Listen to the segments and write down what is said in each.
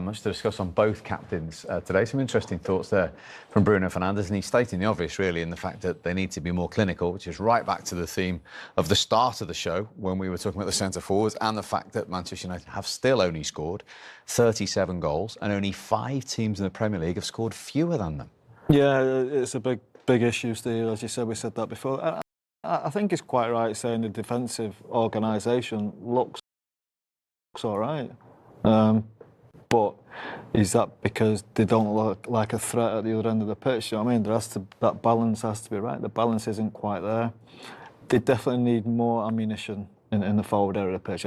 much to discuss on both captains today. Some interesting thoughts there from Bruno Fernandes, and he's stating the obvious, really, in the fact that they need to be more clinical, which is right back to the theme of the start of the show when we were talking about the centre-forwards, and the fact that Manchester United have still only scored 37 goals, and only 5 teams in the Premier League have scored fewer than them. Yeah, it's a big issue, Steve. As you said, we said that before. I think it's quite right saying the defensive organisation looks all right. But is that because they don't look like a threat at the other end of the pitch? You know what I mean? That balance has to be right. The balance isn't quite there. They definitely need more ammunition in the forward area of the pitch.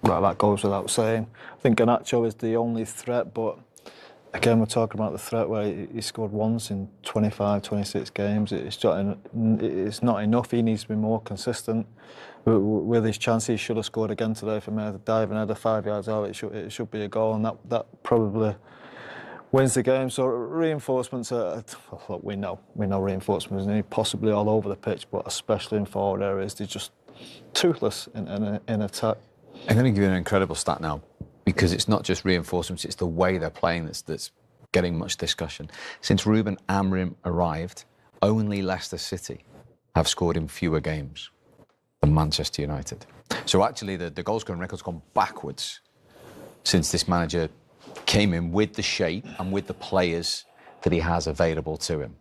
Right, that goes without saying. I think Garnacho is the only threat, but again, we're talking about the threat where he scored once in 25, 26 games. It's not enough. He needs to be more consistent. With his chance, he should have scored again today for me. The diving header 5 yards out, it should be a goal, and that probably wins the game. So reinforcements look, we know reinforcements need possibly all over the pitch, but especially in forward areas, they're just toothless in attack. I'm going to give you an incredible stat now, because it's not just reinforcements, it's the way they're playing that's getting much discussion. Since Ruben Amorim arrived, only Leicester City have scored in fewer games than Manchester United. So actually the goal scoring record's gone backwards since this manager came in, with the shape and with the players that he has available to him.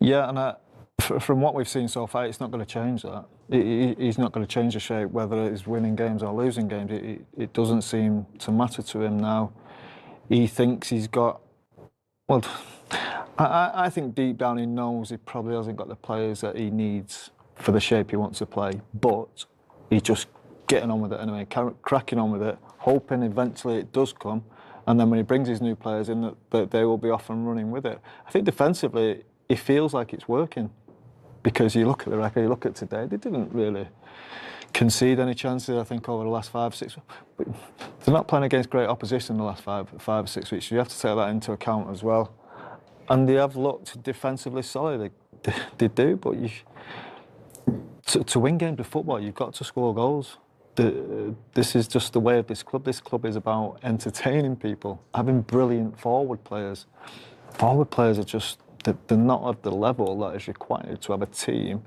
Yeah, and from what we've seen so far, it's not going to change that. He's not going to change the shape, whether it's winning games or losing games. It doesn't seem to matter to him now. He thinks he's got... Well, I think deep down he knows he probably hasn't got the players that he needs for the shape he wants to play, but he's just getting on with it anyway, cracking on with it, hoping eventually it does come, and then when he brings his new players in, that they will be off and running with it. I think defensively, it feels like it's working, because you look at the record, you look at today, they didn't really concede any chances, I think, over the last 5 or 6 weeks. But they're not playing against great opposition in the last five or 6 weeks, so you have to take that into account as well. And they have looked defensively solid, they do, but to win games of football, you've got to score goals. This is just the way of this club. This club is about entertaining people, having brilliant forward players. Forward players are just, they're not at the level that is required to have a team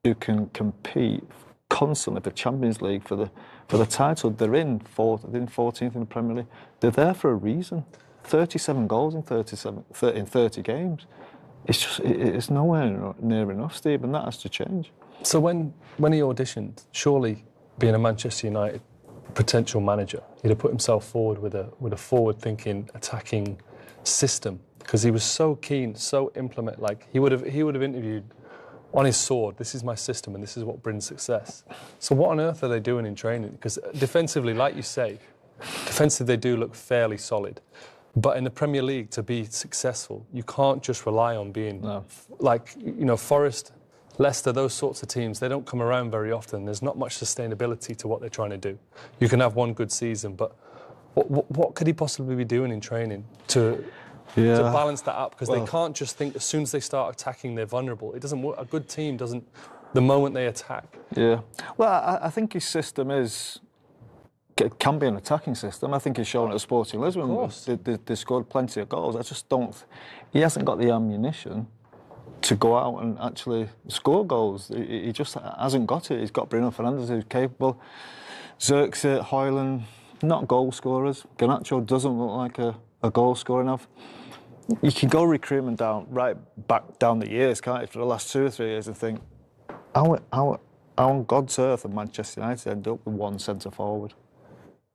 who can compete constantly for Champions League, for the title. They're in 14th in the Premier League. They're there for a reason. 37 goals in 30 games. It's nowhere near enough, Steve, and that has to change. So when he auditioned, surely being a Manchester United potential manager, he'd have put himself forward with a forward-thinking, attacking system, because he was so keen, so implement. Like he would have interviewed on his sword. This is my system, and this is what brings success. So what on earth are they doing in training? Because defensively, like you say, defensively they do look fairly solid. But in the Premier League, to be successful, you can't just rely on being like, you know, Forest, Leicester, those sorts of teams. They don't come around very often. There's not much sustainability to what they're trying to do. You can have one good season, but what could he possibly be doing in training to balance that up? Because they can't just think as soon as they start attacking, they're vulnerable. It doesn't work. A good team doesn't, the moment they attack. Yeah. Well, I think his system can be an attacking system. I think he's shown it at Sporting Lisbon. Of course. They scored plenty of goals. I just don't... He hasn't got the ammunition to go out and actually score goals. He just hasn't got it. He's got Bruno Fernandes, who's capable. Xerxes, Højlund, not goal scorers. Garnacho doesn't look like a goal scorer enough. You can go recruitment right back down the years, can't you, for the last 2 or 3 years, and think, how on God's earth have Manchester United end up with one centre forward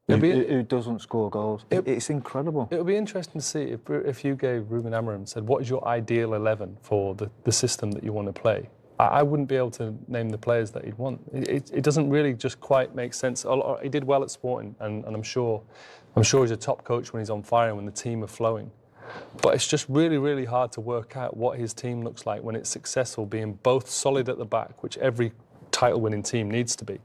who doesn't score goals? It's incredible. It would be interesting to see if you gave Ruben Amorim and said, what is your ideal 11 for the system that you want to play? I wouldn't be able to name the players that he'd want. It doesn't really just quite make sense. He did well at Sporting, and I'm sure he's a top coach when he's on fire and when the team are flowing. But it's just really, really hard to work out what his team looks like when it's successful, being both solid at the back, which every title-winning team needs to be,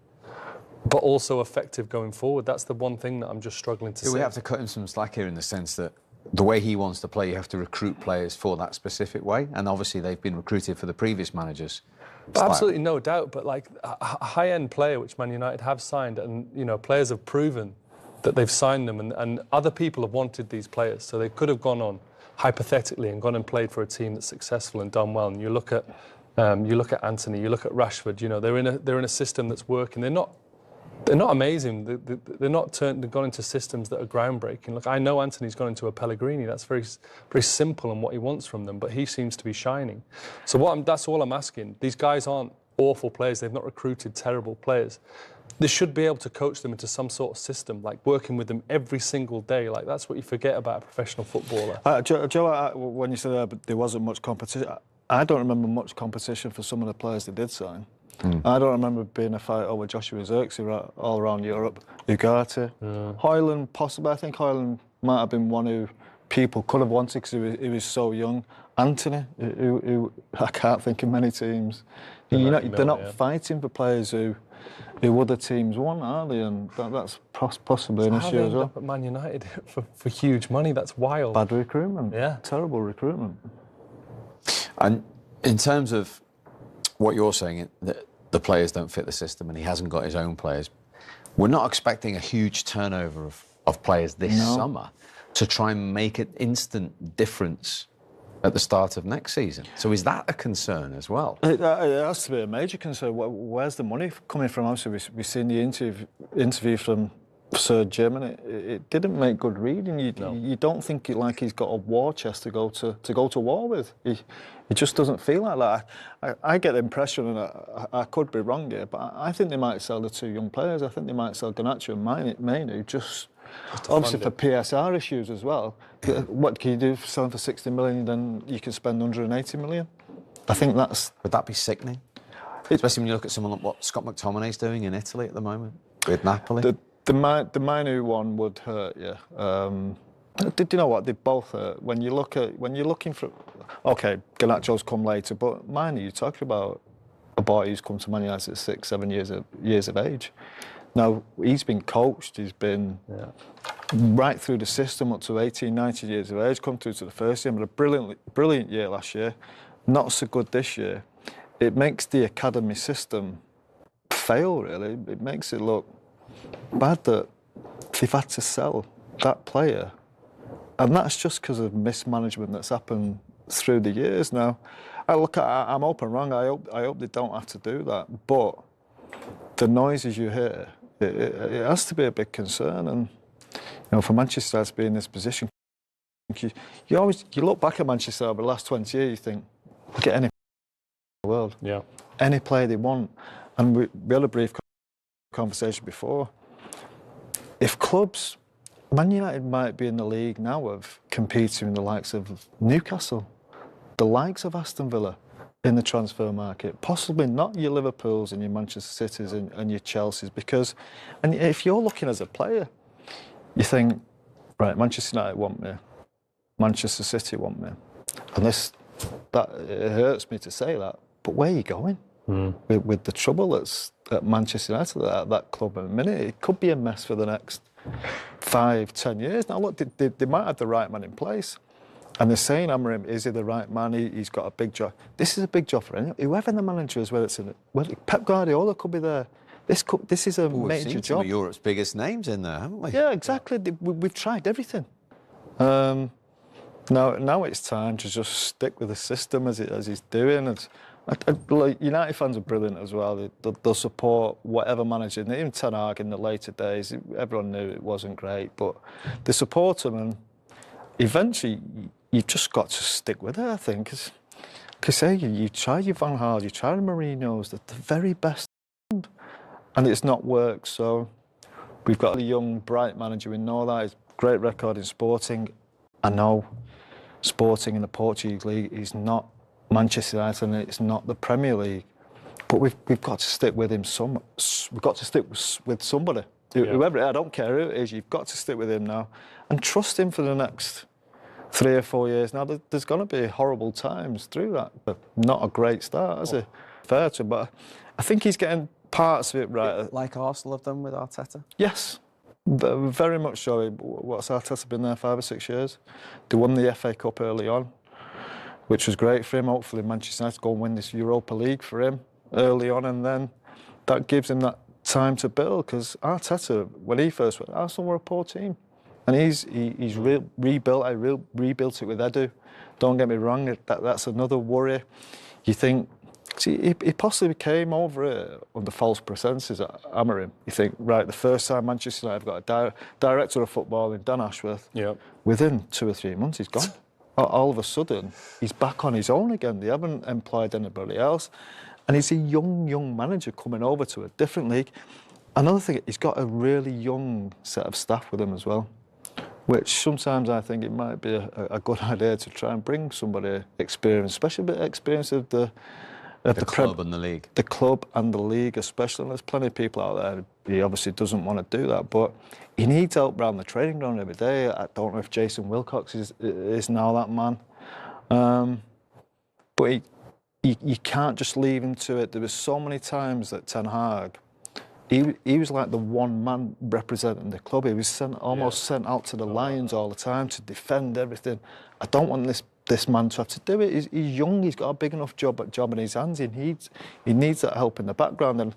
but also effective going forward. That's the one thing that I'm just struggling to see. We have to cut him some slack here in the sense that the way he wants to play, you have to recruit players for that specific way, and obviously they've been recruited for the previous managers. Absolutely, no doubt, but like a high-end player, which Man United have signed, and you know, players have proven that they've signed them, and other people have wanted these players, so they could have gone on hypothetically and gone and played for a team that's successful and done well. And you look at Anthony, you look at Rashford. You know, they're in a system that's working. They're not amazing. They've gone into systems that are groundbreaking. Look, I know Anthony's gone into a Pellegrini. That's very simple in what he wants from them, but he seems to be shining. So that's all I'm asking. These guys aren't awful players. They've not recruited terrible players. They should be able to coach them into some sort of system, like working with them every single day. Like, that's what you forget about a professional footballer. Joe, when you said that there wasn't much competition, I don't remember much competition for some of the players they did sign. I don't remember being a fight over Joshua Zirkzee all around Europe. Ugarte, Højlund, possibly. I think Højlund might have been one who people could have wanted because he was so young. Anthony, who I can't think of many teams. They're not fighting for players who other teams want, are they? And that's possibly an issue as well. Up at Man United for huge money. That's wild. Bad recruitment. Yeah. Terrible recruitment. And in terms of what you're saying, that the players don't fit the system and he hasn't got his own players, we're not expecting a huge turnover of players this summer to try and make an instant difference at the start of next season. So is that a concern as well? It has to be a major concern. Where's the money coming from? Obviously, we've seen the interview from Sir Jim, and it didn't make good reading. You don't think he's got a war chest to go to war with. He just doesn't feel like that. I get the impression, and I could be wrong here, but I think they might sell the two young players. I think they might sell Garnacho and Mainu just obviously for PSR issues as well. What can you do for selling for 60 million, then you can spend 180 million? I think that's... Would that be sickening? Especially when you look at someone like what Scott McTominay's doing in Italy at the moment with Napoli. The Mainu one would hurt, yeah. Do you know what? They both hurt. When you're looking for... OK, Garnacho's come later, but Mainu, you're talking about a boy who's come to Man United at 6, 7 years of age. Now, he's been coached, he's been right through the system up to 18, 19 years of age, come through to the first team, but a brilliant year last year, not so good this year. It makes the academy system fail, really. It makes it look bad that they've had to sell that player. And that's just because of mismanagement that's happened through the years now. I'm open wrong, I hope they don't have to do that, but the noises you hear, it has to be a big concern. And for Manchester to be in this position, you look back at Manchester over the last 20 years, you think, get any in the world, any player they want. And we had a brief conversation before. If clubs, Man United might be in the league now of competing with the likes of Newcastle, the likes of Aston Villa in the transfer market, possibly not your Liverpools and your Manchester Cities and your Chelseas, because, and if you're looking as a player, you think, right, Manchester United want me, Manchester City want me, and it hurts me to say that, but where are you going? With the trouble that's at Manchester United, at that club at the minute, it could be a mess for the next 5, 10 years. Now look, they might have the right man in place. And they're saying, Amorim, is he the right man? He's got a big job. This is a big job for anyone. Whoever the manager is, whether it's Pep Guardiola could be there. This is a major job. We've seen some of Europe's biggest names in there, haven't we? Yeah, exactly. We've tried everything. Now it's time to just stick with the system as he's doing. And United fans are brilliant as well. They'll support whatever manager. Even Ten Hag in the later days, everyone knew it wasn't great, but they support him, and eventually you've just got to stick with it, I think. Because you try your Van Gaal, you try the Mourinho's, the very best, and it's not worked. So we've got a young, bright manager. We know that. He's great record in Sporting. I know Sporting in the Portuguese league is not Manchester United, and it's not the Premier League. But we've got to stick with him. We've got to stick with somebody. Whoever, I don't care who it is, you've got to stick with him now and trust him for the next 3 or 4 years. Now, there's going to be horrible times through that. But not a great start, has he? Fair to him, but I think he's getting parts of it right. Like Arsenal have done with Arteta? Yes, very much so. What's Arteta been there 5 or 6 years? They won the FA Cup early on, which was great for him. Hopefully Manchester United go and win this Europa League for him early on, and then that gives him that time to build, because Arteta, when he first went, Arsenal were a poor team. And he's rebuilt it with Edu. Don't get me wrong, that's another worry. You think, see, he possibly came over it under false pretenses at Amorim. You think, right, the first time Manchester United have got a director of football in Dan Ashworth, within 2 or 3 months he's gone. All of a sudden, he's back on his own again. They haven't employed anybody else. And he's a young manager coming over to a different league. Another thing, he's got a really young set of staff with him as well, which sometimes I think it might be a good idea to try and bring somebody experienced, especially a bit of experience of the club and the league. The club and the league especially. And there's plenty of people out there, he obviously doesn't want to do that, but he needs help around the training ground every day. I don't know if Jason Wilcox is now that man. But you can't just leave him to it. There were so many times that Ten Hag, he was like the one man representing the club. He was almost sent out to the lions all the time to defend everything. I don't want this man to have to do it. He's young. He's got a big enough job in his hands. He needs that help in the background. And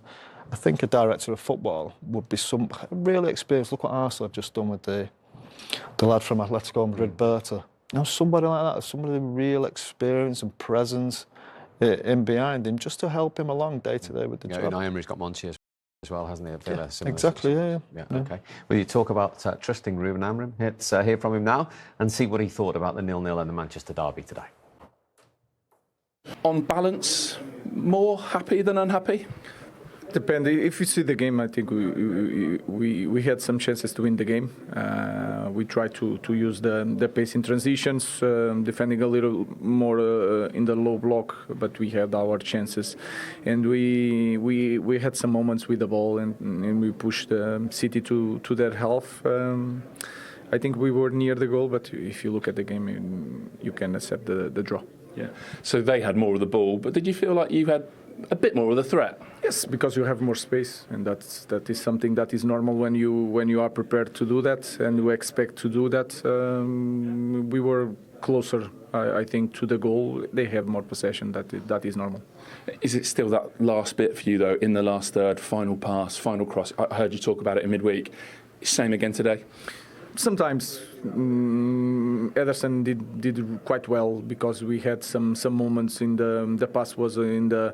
I think a director of football would be some really experienced. Look what Arsenal have just done with the lad from Atletico Madrid, Berta. You know, somebody like that, somebody with real experience and presence in behind him, just to help him along day to day with the job. And Emery's got Monchi as well, hasn't he? At Villa, exactly, yeah. Okay. Well, you talk about trusting Ruben Amorim. Let's hear from him now and see what he thought about the 0-0 and the Manchester derby today. On balance, more happy than unhappy? Depends. If you see the game, I think we had some chances to win the game. We tried to use the pace in transitions, defending a little more in the low block, but we had our chances, and we had some moments with the ball, and we pushed City to their half. I think we were near the goal, but if you look at the game, you can accept the draw. Yeah. So they had more of the ball, but did you feel like you had a bit more of the threat? Yes, because you have more space, and that is something that is normal when you are prepared to do that and you expect to do that. We were closer, I think, to the goal. They have more possession. That is normal. Is it still that last bit for you though? In the last third, final pass, final cross. I heard you talk about it in midweek. Same again today. Sometimes Ederson did quite well, because we had some moments in the pass was in the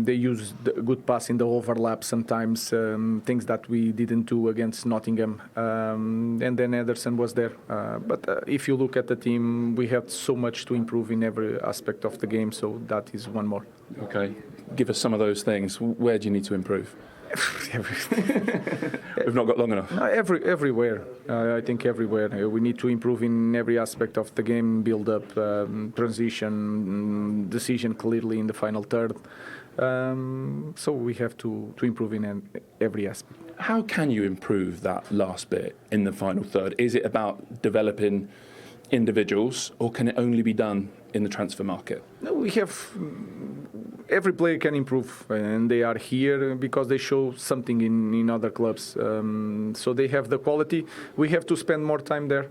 they used a good pass in the overlap sometimes, things that we didn't do against Nottingham, and then Ederson was there, but if you look at the team, we have so much to improve in every aspect of the game, so that is one more. Okay, give us some of those things. Where do you need to improve? We've not got long enough. Everywhere. I think everywhere. We need to improve in every aspect of the game, build up, transition, decision clearly in the final third. So we have to improve in every aspect. How can you improve that last bit in the final third? Is it about developing individuals, or can it only be done in the transfer market? No, we have. Every player can improve, and they are here because they show something in other clubs. So they have the quality. We have to spend more time there.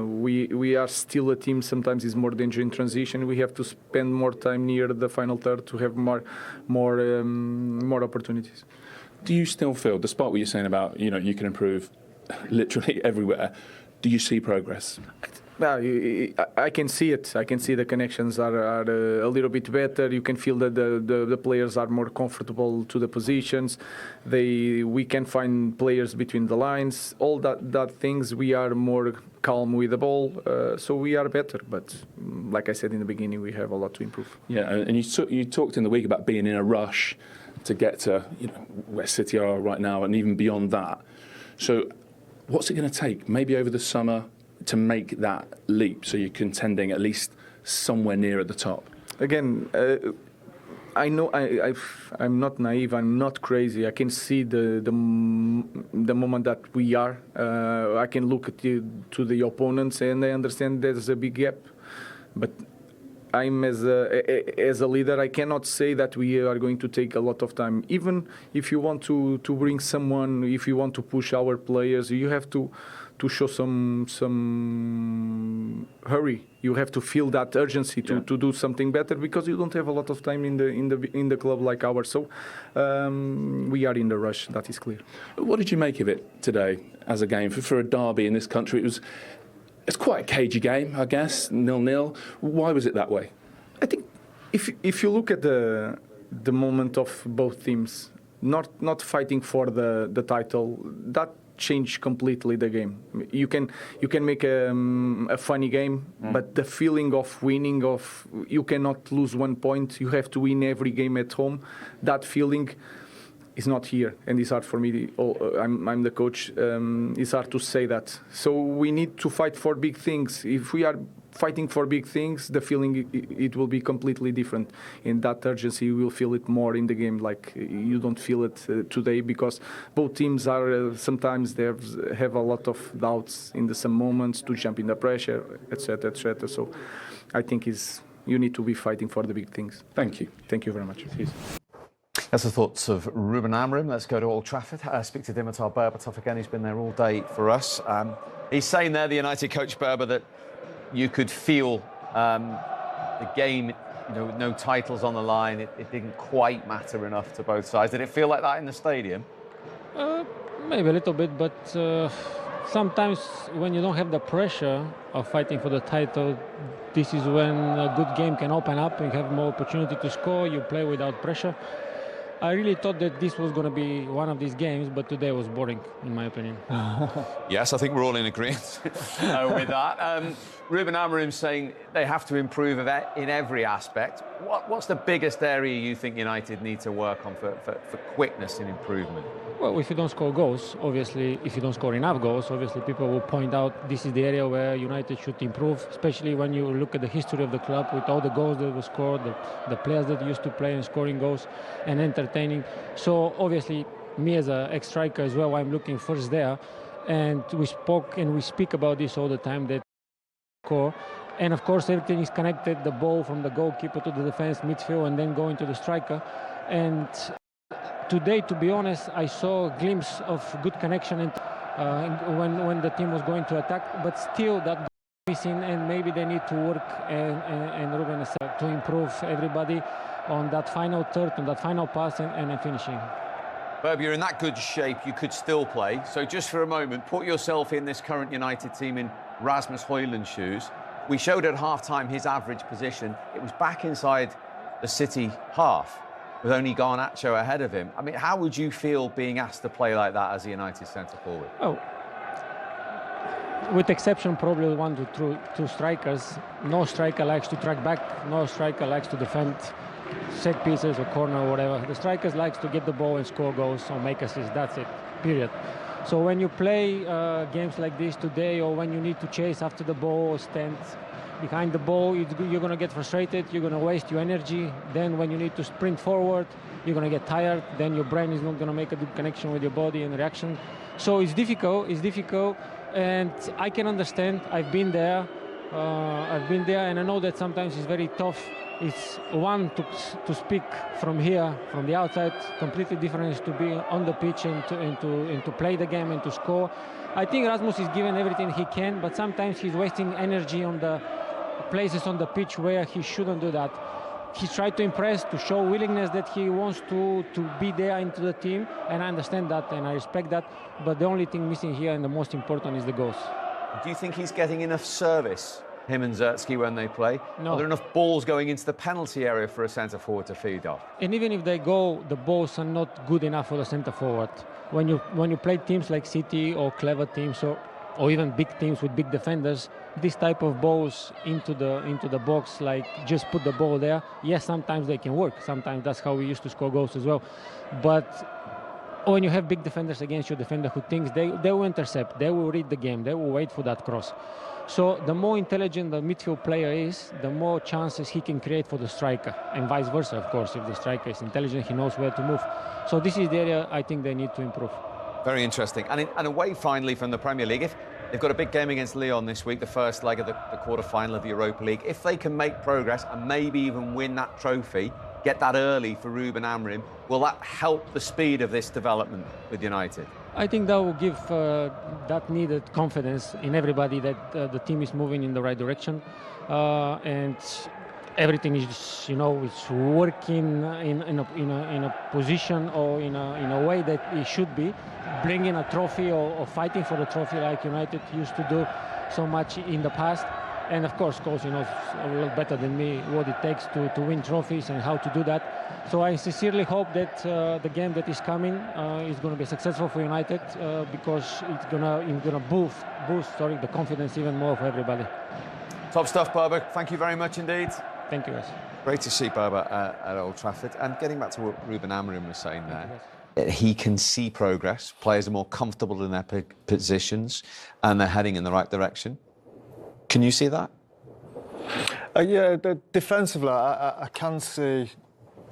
We are still a team. Sometimes it's more dangerous in transition. We have to spend more time near the final third to have more opportunities. Do you still feel, despite what you're saying about you can improve literally everywhere, do you see progress? Well, I can see it. I can see the connections are a little bit better. You can feel that the players are more comfortable to the positions. We can find players between the lines. All that things, we are more calm with the ball, so we are better. But like I said in the beginning, we have a lot to improve. Yeah, and you talked in the week about being in a rush to get to where City are right now, and even beyond that. So what's it going to take? Maybe over the summer, to make that leap, so you're contending at least somewhere near at the top? Again, I know I'm not naive. I'm not crazy. I can see the moment that we are. I can look at to the opponents, and I understand there's a big gap. But I'm as a leader, I cannot say that we are going to take a lot of time. Even if you want to bring someone, if you want to push our players, you have to show some hurry. You have to feel that urgency to do something better, because you don't have a lot of time in the club like ours. So we are in the rush. That is clear. What did you make of it today as a game for a derby in this country? It's quite a cagey game, I guess, 0-0. Why was it that way? I think if you look at the moment of both teams, not fighting for the title, that changed completely the game. You can make a funny game, but the feeling of winning, of you cannot lose 1 point, you have to win every game at home, that feeling is not here, and it's hard for me. I'm the coach. It's hard to say that. So we need to fight for big things. If we are fighting for big things, the feeling it will be completely different. In that urgency, you will feel it more in the game. Like you don't feel it today, because both teams are sometimes they have a lot of doubts in some moments to jump in the pressure, etc., etc. So I think you need to be fighting for the big things. Thank you. Thank you very much. That's the thoughts of Ruben Amorim. Let's go to Old Trafford. Speak to Dimitar Berbatov again. He's been there all day for us. He's saying there, the United coach Berba, that you could feel the game, with no titles on the line, it didn't quite matter enough to both sides. Did it feel like that in the stadium? Maybe a little bit, but sometimes when you don't have the pressure of fighting for the title, this is when a good game can open up and you have more opportunity to score. You play without pressure. I really thought that this was going to be one of these games, but today was boring, in my opinion. Yes, I think we're all in agreement with that. Ruben Amorim saying they have to improve in every aspect. What's the biggest area you think United need to work on for quickness and improvement? Well, if you don't score goals, obviously, if you don't score enough goals, obviously people will point out this is the area where United should improve, especially when you look at the history of the club with all the goals that were scored, the players that used to play and scoring goals and entertaining. So obviously, me as an ex-striker as well, I'm looking first there. And we speak about this all the time, that score. And of course, everything is connected, the ball from the goalkeeper to the defense, midfield, and then going to the striker. And today, to be honest, I saw a glimpse of good connection when the team was going to attack, but still that missing, and maybe they need to work and Ruben said, to improve everybody on that final third, on that final pass and finishing. Berb, you're in that good shape, you could still play. So just for a moment, put yourself in this current United team in Rasmus Højlund's shoes. We showed at half-time his average position. It was back inside the City half, with only Garnacho ahead of him. I mean, how would you feel being asked to play like that as a United centre-forward? Oh, with exception probably one to two strikers, no striker likes to track back, no striker likes to defend set pieces or corner or whatever. The strikers likes to get the ball and score goals or make assists, that's it, period. So when you play games like this today, or when you need to chase after the ball or stand behind the ball, you're going to get frustrated, you're going to waste your energy. Then when you need to sprint forward, you're going to get tired. Then your brain is not going to make a good connection with your body and reaction. So it's difficult, and I can understand. I've been there, and I know that sometimes it's very tough. It's one to speak from here, from the outside. Completely different is to be on the pitch and to play the game and to score. I think Rasmus is giving everything he can, but sometimes he's wasting energy on the places on the pitch where he shouldn't do that. He tried to impress, to show willingness that he wants to be there into the team, and I understand that and I respect that. But the only thing missing here, and the most important, is the goals. Do you think he's getting enough service, him and Zertsky, when they play? No. Are there enough balls going into the penalty area for a centre-forward to feed off? And even if they go, the balls are not good enough for the centre-forward. When you play teams like City or clever teams or even big teams with big defenders, this type of balls into the box, like just put the ball there, yes, sometimes they can work. Sometimes that's how we used to score goals as well. But when you have big defenders against your defender who thinks they will intercept, they will read the game, they will wait for that cross. So the more intelligent the midfield player is, the more chances he can create for the striker, and vice versa, of course. If the striker is intelligent, he knows where to move. So this is the area I think they need to improve. Very interesting. And away finally from the Premier League, if they've got a big game against Lyon this week, the first leg of the quarter-final of the Europa League. If they can make progress and maybe even win that trophy, get that early for Ruben Amorim, will that help the speed of this development with United? I think that will give that needed confidence in everybody that the team is moving in the right direction, and everything is, it's working in a position or in a way that it should be, bringing a trophy or fighting for the trophy like United used to do so much in the past. And of course, Scholes knows a little better than me what it takes to win trophies and how to do that. So I sincerely hope that the game that is coming is going to be successful for United, because it's gonna boost the confidence even more for everybody. Top stuff, Berba. Thank you very much indeed. Thank you, guys. Great to see Berba at Old Trafford. And getting back to what Ruben Amorim was saying there, he can see progress. Players are more comfortable in their positions and they're heading in the right direction. Can you see that? Yeah, defensively, I can see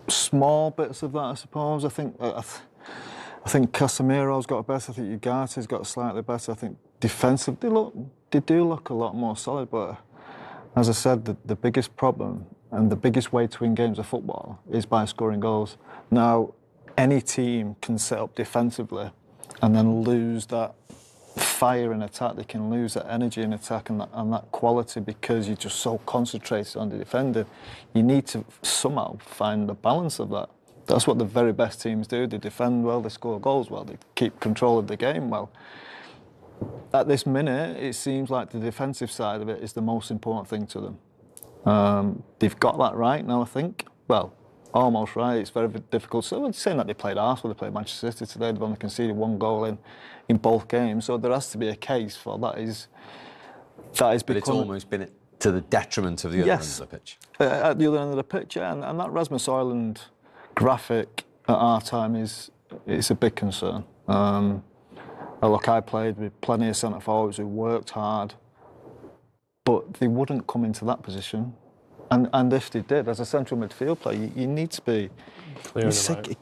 small bits of that, I suppose. I think Casemiro's got better. I think Ugarte's got slightly better. I think defensively, they do look a lot more solid. But as I said, the biggest problem and the biggest way to win games of football is by scoring goals. Now, any team can set up defensively and then lose that fire in attack. They can lose that energy in attack and that quality because you're just so concentrated on the defender. You need to somehow find the balance of that. That's what the very best teams do. They defend well, they score goals well, they keep control of the game well. At this minute, it seems like the defensive side of it is the most important thing to them. They've got that right now, I think. Well, almost right. It's very difficult. So we're saying that they played Arsenal, they played Manchester City today. They've only conceded 1 goal in both games. So there has to be a case for that. But it's almost been to the detriment of the other end of the pitch. At the other end of the pitch, yeah. And that Rasmus Højlund graphic at our time it's a big concern. Look, I played with plenty of centre forwards who worked hard, but they wouldn't come into that position. And if they did, as a central midfield player, you need to be clear.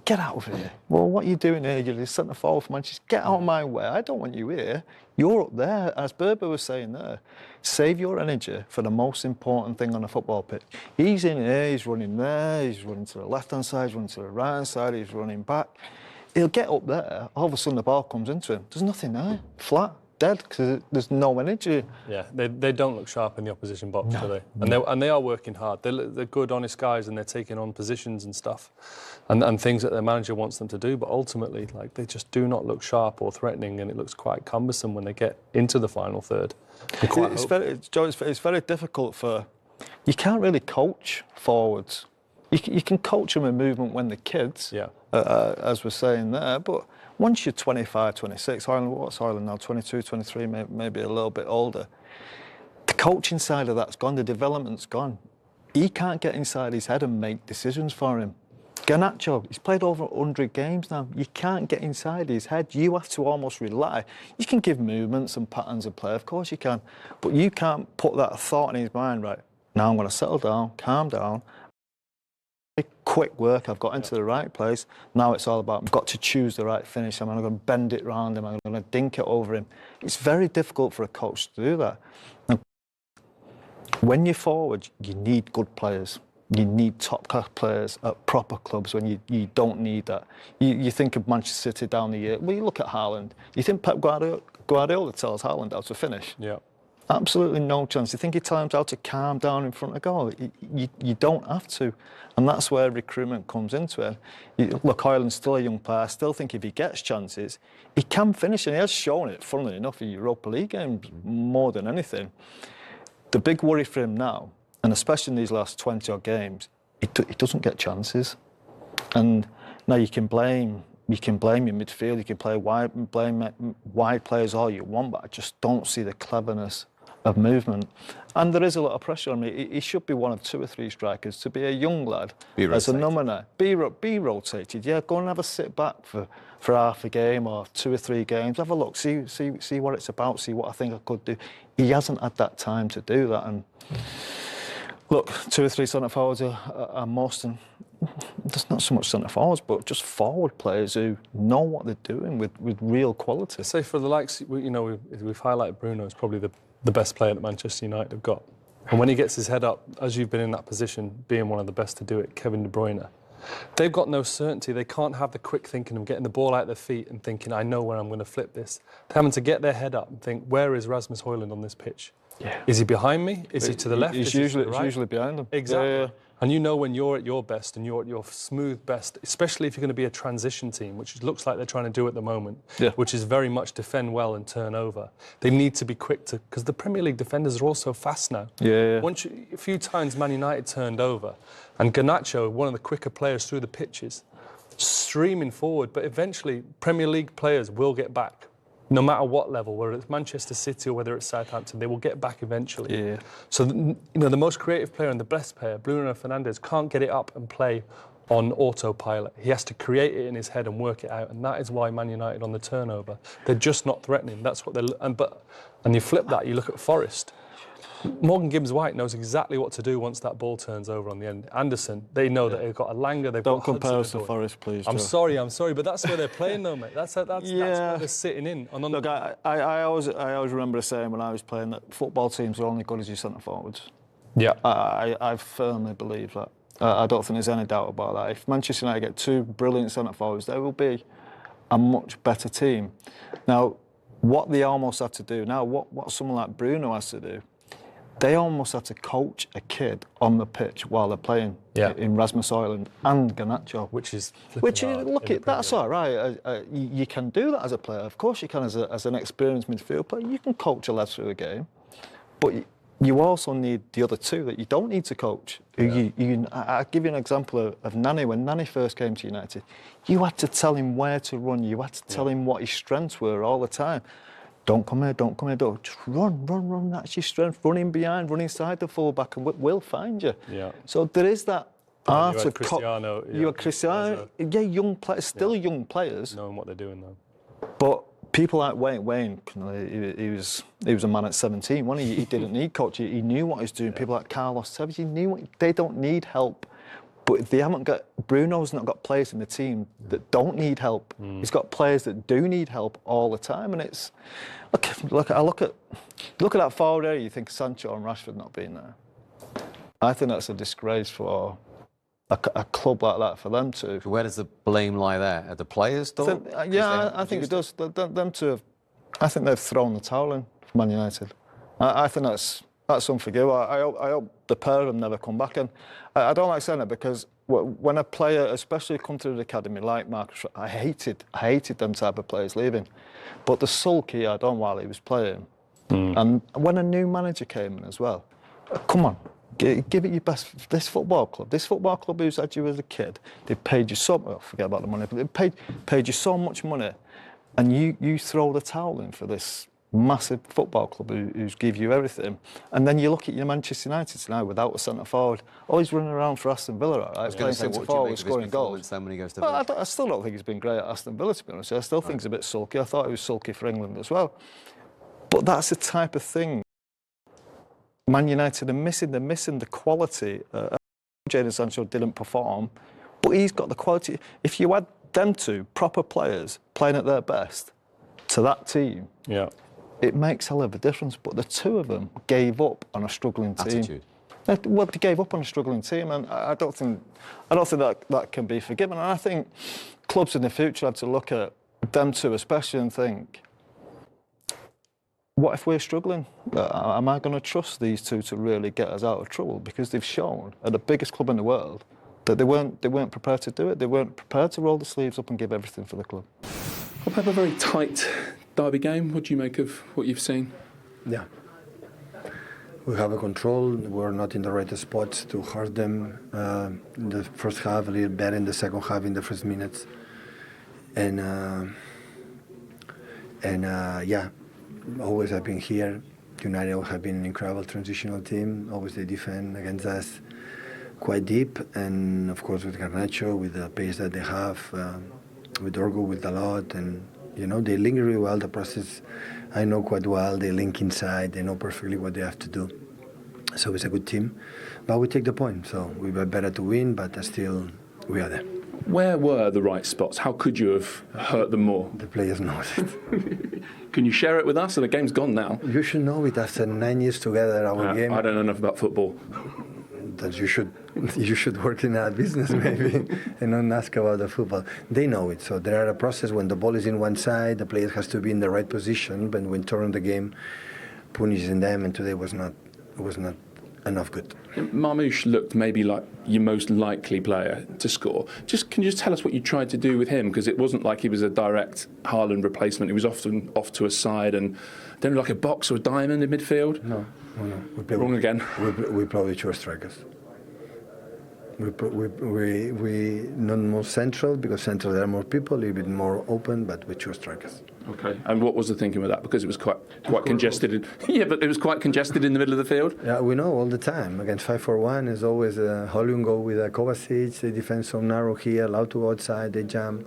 Get out of here. Well, what are you doing here? You're the centre forward for Manchester. Get out of my way. I don't want you here. You're up there. As Berba was saying there, save your energy for the most important thing on a football pitch. He's in here, he's running there, he's running to the left-hand side, he's running to the right-hand side, he's running back. He'll get up there, all of a sudden the ball comes into him. There's nothing there. Flat. Dead, because there's no energy. Yeah, they don't look sharp in the opposition box, do they? And they are working hard. They're good, honest guys, and they're taking on positions and stuff, and things that their manager wants them to do. But ultimately, like, they just do not look sharp or threatening, and it looks quite cumbersome when they get into the final third. It's very difficult for. You can't really coach forwards. You can coach them in movement when they're kids, as we're saying there, but. Once you're 25, 26, what's Højlund now, 22, 23, maybe a little bit older, the coaching side of that's gone, the development's gone. He can't get inside his head and make decisions for him. Garnacho, he's played over 100 games now. You can't get inside his head. You have to almost rely. You can give movements and patterns of play, of course you can, but you can't put that thought in his mind, right, now I'm going to settle down, calm down, quick work, I've got into the right place. Now it's all about, I've got to choose the right finish. Am I going to bend it round him? Am I going to dink it over him? It's very difficult for a coach to do that. Now, when you're forward, you need good players. You need top-class players at proper clubs when you don't need that. You think of Manchester City down the year. Well, you look at Haaland. You think Pep Guardiola tells Haaland how to finish? Yeah. Absolutely no chance. You think he tells him how to calm down in front of goal? You don't have to. And that's where recruitment comes into it. Look, Højlund's still a young player. I still think if he gets chances, he can finish. And he has shown it, funnily enough, in Europa League games more than anything. The big worry for him now, and especially in these last 20-odd games, he doesn't get chances. And now you can blame your midfield, you can blame wide players all you want, but I just don't see the cleverness of movement. And there is a lot of pressure on me. He should be one of 2 or 3 strikers. To be a young lad, as a number, be rotated. Yeah, go and have a sit back for half a game or 2 or 3 games. Have a look, see what it's about, see what I think I could do. He hasn't had that time to do that. And look, 2 or 3 centre forwards are most, and there's not so much centre forwards, but just forward players who know what they're doing with real quality. So for the likes, we've highlighted Bruno as probably the best player that Manchester United have got. And when he gets his head up, as you've been in that position, being one of the best to do it, Kevin De Bruyne, They've got no certainty. They can't have the quick thinking of getting the ball out of their feet and thinking, I know where I'm going to flip this. They're having to get their head up and think, where is Rasmus Højlund on this pitch? Yeah. Is he behind me? Is he to the left? He's Is he usually, to the right? usually behind them. Exactly. Yeah. And you know when you're at your best and you're at your smooth best, especially if you're going to be a transition team, which it looks like they're trying to do at the moment, which is very much defend well and turn over. They need to be quick to, because the Premier League defenders are also fast now. Yeah. A few times Man United turned over, and Garnacho, one of the quicker players through the pitches, streaming forward, but eventually Premier League players will get back. No matter what level, whether it's Manchester City or whether it's Southampton, they will get back eventually. Yeah. So, the most creative player and the best player, Bruno Fernandes, can't get it up and play on autopilot. He has to create it in his head and work it out, and that is why Man United on the turnover, they're just not threatening. That's what they're. And you flip that, you look at Forest. Morgan Gibbs-White knows exactly what to do once that ball turns over on the end. Anderson, they know that they've got a Langer, they've Don't got compare us to Hudson-Odoi. Forest, please. I'm sorry, but that's where they're playing though, mate. That's where Yeah. they're sitting in. And Look, I always remember saying when I was playing that football teams are only good as your centre forwards. Yeah. I firmly believe that. I don't think there's any doubt about that. If Manchester United get two brilliant centre forwards, they will be a much better team. Now, what they almost have to do now, what someone like Bruno has to do, they almost have to coach a kid on the pitch while they're playing in Rasmus Højlund and Garnacho. Which is that's all right. You can do that as a player. Of course you can as an experienced midfield player. You can coach a lad through a game. But you also need the other two that you don't need to coach. I'll give you an example of Nani. When Nani first came to United, you had to tell him where to run. You had to tell him what his strengths were all the time. Don't come here, just run, that's your strength. Run in behind, run inside the full-back and we'll find you. Yeah. So there is that art of... Cristiano. You had Cristiano, young players, still young players. Knowing what they're doing though. But people like Wayne, he was a man at 17, wasn't he? He didn't need coaching, he knew what he was doing. People like Carlos Tevez, he knew they don't need help. But they haven't got... Bruno's not got players in the team that don't need help. He's got players that do need help all the time, and it's... Look at that forward area, you think Sancho and Rashford not being there. I think that's a disgrace for a club like that, for them to... Where does the blame lie there? At the players, though? I think it does. Them two I think they've thrown the towel in for Man United. I think that's unforgivable. I hope the pair of them never come back. And I don't like saying it because when a player, especially come through the academy like Marcus, I hated them type of players leaving. But the sulk he had on while he was playing, and when a new manager came in as well, come on, give it your best. This football club who's had you as a kid, they paid you forget about the money, but they paid you so much money, and you throw the towel in for this massive football club who's give you everything, and then you look at your Manchester United tonight without a centre forward. Oh, he's running around for Aston Villa, right? I was going to say, what do you make of his performance then when he goes to Villa? I still don't think he's been great at Aston Villa, to be honest. I still think he's a bit sulky. I thought he was sulky for England as well. But that's the type of thing Man United are missing. They're missing the quality. Jadon Sancho didn't perform, but he's got the quality. If you add them two proper players playing at their best to that team, it makes a hell of a difference. But the two of them gave up on a struggling team. Attitude. Well, they gave up on a struggling team, and I don't think that can be forgiven. And I think clubs in the future have to look at them two especially and think, what if we're struggling? Am I going to trust these two to really get us out of trouble? Because they've shown at the biggest club in the world that they weren't prepared to do it. They weren't prepared to roll the sleeves up and give everything for the club. We've had a very tight derby game. What do you make of what you've seen? Yeah. We have a control. We're not in the right spots to hurt them. In the first half, a little better in the second half, in the first minutes. And always have been here. United have been an incredible transitional team. Always they defend against us quite deep. And of course with Garnacho, with the pace that they have, with Orgo, with a lot. And, you know, they link really well the process. I know quite well. They link inside. They know perfectly what they have to do. So it's a good team. But we take the point. So we were better to win, but still we are there. Where were the right spots? How could you have hurt them more? The players know it. Can you share it with us? So the game's gone now. You should know it after 9 years together, our game. I don't know enough about football. that you should work in a business maybe and not ask about the football. They know it. So there are a process when the ball is in one side, the player has to be in the right position. But when turn the game, punishing them, and today was not enough good. Marmoush looked maybe like your most likely player to score. Can you just tell us what you tried to do with him? Because it wasn't like he was a direct Haaland replacement. He was often off to a side and then like a box or a diamond in midfield. No. Wrong again. We probably two strikers. We not more central, because central there are more people, a little bit more open, but with two strikers. Okay. And what was the thinking with that? Because it was quite congested. Yeah, but it was quite congested in the middle of the field. Yeah, we know all the time. Against 5-4-1 is always Hollywood go with a Kovacic. They defend so narrow here, allowed to go outside, they jump.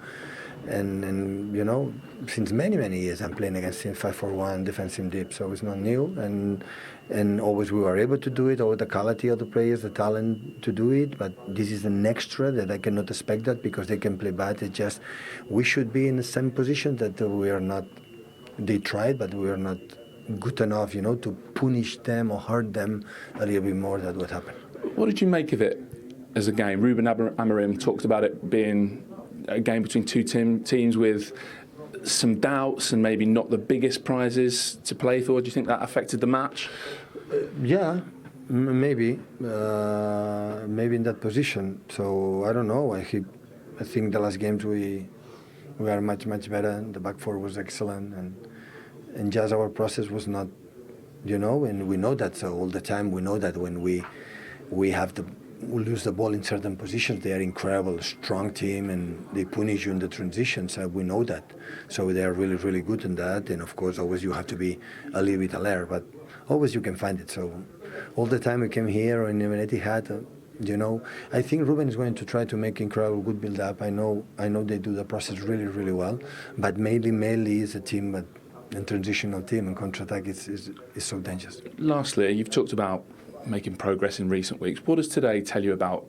And you know, since many years I'm playing against him 5-4-1 defensive deep, so it's not new. And always we were able to do it, all the quality of the players, the talent to do it. But this is an extra that I cannot expect that, because they can play bad. It's just we should be in the same position that we are not. They tried, but we are not good enough, you know, to punish them or hurt them a little bit more. That would happen. What did you make of it as a game? Ruben Amorim talked about it being a game between two teams with some doubts and maybe not the biggest prizes to play for. Do you think that affected the match? Yeah, maybe in that position. So I don't know. I think the last games we are much better. The back four was excellent, and just our process was not, you know, and we know that. So all the time we know that when we lose the ball in certain positions, they are incredible, strong team, and they punish you in the transitions. We know that. So they are really good in that. And of course, always you have to be a little bit alert, but always you can find it. So all the time we came here and Etihad, you know, I think Ruben is going to try to make incredible good build up. I know they do the process really well, but mainly is a team, but a transitional team, and counter-attack is so dangerous. Lastly, you've talked about making progress in recent weeks. What does today tell you about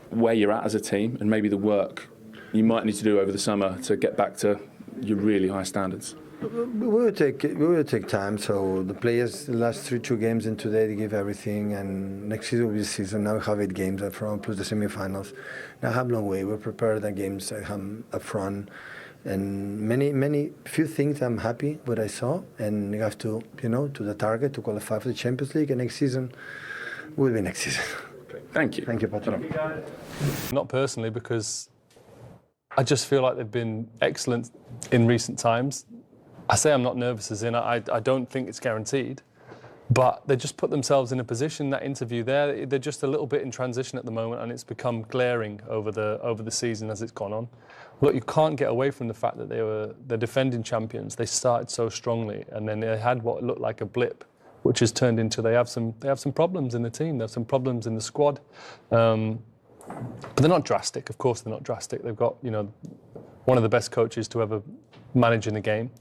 where you're at as a team and maybe the work you might need to do over the summer to get back to your really high standards? We will take time. So the players, the last two games and today, they give everything. And next season will be the season. Now we have 8 games up front plus the semi-finals. Now have a long way. We prepared the games up front. And few things I'm happy what I saw, and you have to, you know, to the target to qualify for the Champions League, and next season will be next season. Okay. Thank you. Thank you, Patrick. Not personally, because I just feel like they've been excellent in recent times. I say I'm not nervous as in I don't think it's guaranteed, but they just put themselves in a position. That interview there, they're just a little bit in transition at the moment, and it's become glaring over the season as it's gone on. Look, you can't get away from the fact that they're defending champions. They started so strongly, and then they had what looked like a blip, which has turned into they have some problems in the team. They have some problems in the squad, but they're not drastic. Of course, they're not drastic. They've got, you know, one of the best coaches to ever manage in a game.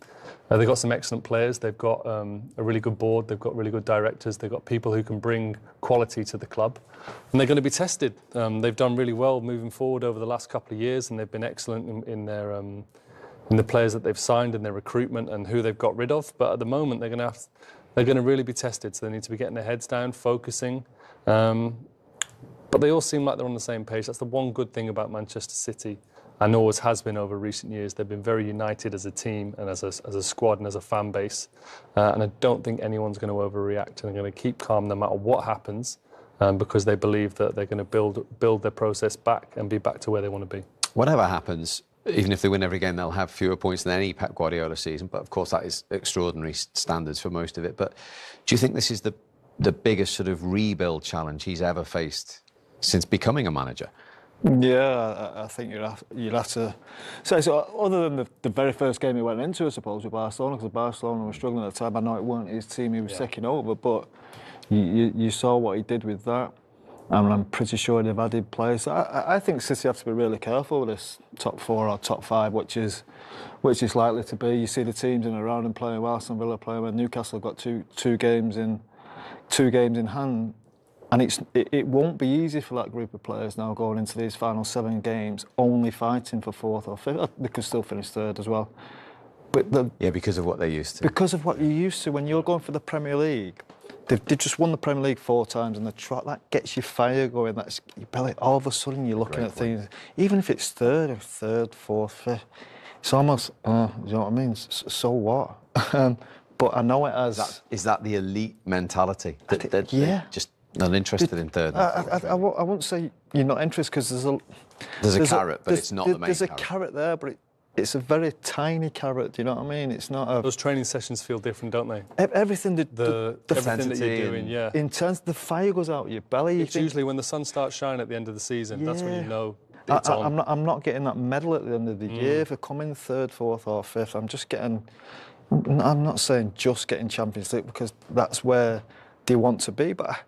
They've got some excellent players. They've got a really good board. They've got really good directors. They've got people who can bring quality to the club. And they're going to be tested. They've done really well moving forward over the last couple of years, and they've been excellent in their in the players that they've signed and their recruitment and who they've got rid of. But at the moment, they're going to really be tested. So they need to be getting their heads down, focusing. But they all seem like they're on the same page. That's the one good thing about Manchester City, and always has been over recent years. They've been very united as a team and as a squad and as a fan base. And I don't think anyone's going to overreact, and they're going to keep calm no matter what happens, because they believe that they're going to build their process back and be back to where they want to be. Whatever happens, even if they win every game, they'll have fewer points than any Pep Guardiola season. But of course, that is extraordinary standards for most of it. But do you think this is the biggest sort of rebuild challenge he's ever faced since becoming a manager? Yeah, I think you'd have to say so. Other than the very first game he went into, I suppose, with Barcelona, because Barcelona was struggling at the time. I know it weren't his team he was taking over, but you saw what he did with that, and I'm pretty sure they've added players. I think City have to be really careful with this top 4 or top 5, which is likely to be. You see the teams in and around and playing well. Aston Villa playing well. Newcastle got two games in hand. And it won't be easy for that group of players now going into these final 7 games, only fighting for 4th or 5th. They could still finish 3rd as well. But because of what they're used to. Because of what you're used to. When you're going for the Premier League, they've just won the Premier League 4 times, and that gets your fire going. That's all of a sudden you're looking at things, even if it's third, fourth, fifth. It's almost, you know what I mean? So what? But I know it as. Is that the elite mentality? Yeah. Just not interested in third. I wouldn't say you're not interested, because there's a carrot, but it's not the main There's a carrot. carrot there, but it's a very tiny carrot. Do you know what I mean? It's not a. Those training sessions feel different, don't they? Everything Everything that you're doing, yeah. Intense. The fire goes out your belly. It's usually when the sun starts shining at the end of the season. That's when you know. I'm not getting that medal at the end of the year for coming third, fourth, or fifth. I'm just getting. I'm not saying just getting Champions League, because that's where they want to be. But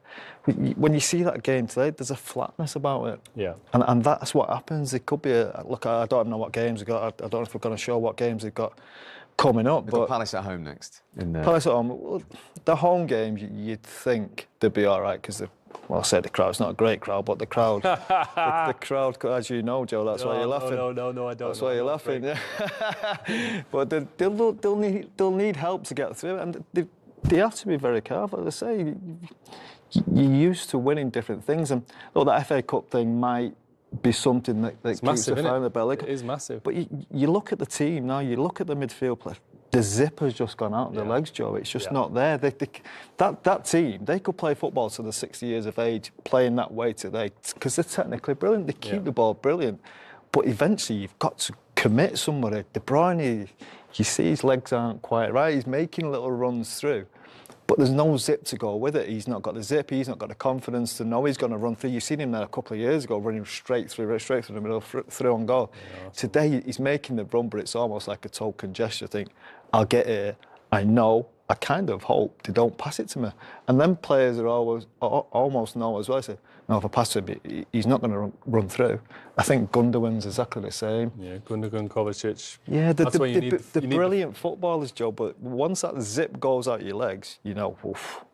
when you see that game today, there's a flatness about it. Yeah. And that's what happens. It could be look. I don't know what games they've got. I don't know if we're going to show what games they've got coming up. They've but got Palace at home next. Palace at home. Well, the home games, you'd think they'd be all right, because I say the crowd's not a great crowd, but the crowd, the crowd, as you know, Joe, that's why you're laughing. No, I don't. That's why you're laughing. Yeah. But they'll need help to get through it, and they have to be very careful. As I say, you're used to winning different things, and look, that FA Cup thing might be something that keeps massive, the fire in the belly. It is massive. But you look at the team now. You look at the midfield play. The zip has just gone out of their legs, Joe. It's just not there. That team, they could play football to the 60 years of age, playing that way today, because they're technically brilliant. They keep the ball brilliant. But eventually, you've got to commit somebody. De Bruyne, you see his legs aren't quite right. He's making little runs through. But there's no zip to go with it. He's not got the zip. He's not got the confidence to know he's going to run through. You've seen him there a couple of years ago, running straight through the middle, through on goal. Yeah. Today, he's making the run, but it's almost like a token gesture. Think, I'll get here. I know. I kind of hope they don't pass it to me. And then players are almost know as well. I say, no, if I pass to him, he's not going to run through. I think Gundogan's exactly the same. Yeah, Gundogan, Kovacic. Yeah, the brilliant footballers, Joe. But once that zip goes out your legs, you know, oof.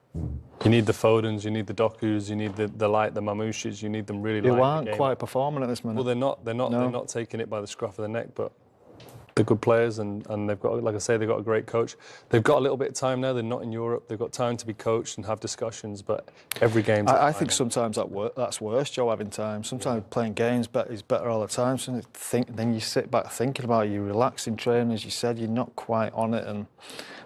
You need the Fodens, you need the Dokus, you need the Mamouches, you need them really light. They aren't the game. Quite performing at this minute. Well, they're not taking it by the scruff of the neck, but they're good players, and they've got, like I say, they've got a great coach. They've got a little bit of time now. They're not in Europe. They've got time to be coached and have discussions, but every game's I think sometimes that's worse, Joe, having time. Sometimes playing games is better all the time. So then you sit back thinking about it, you relax in training, as you said, you're not quite on it, and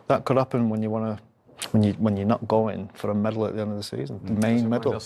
that could happen when you're not going for a medal at the end of the season, the main medal.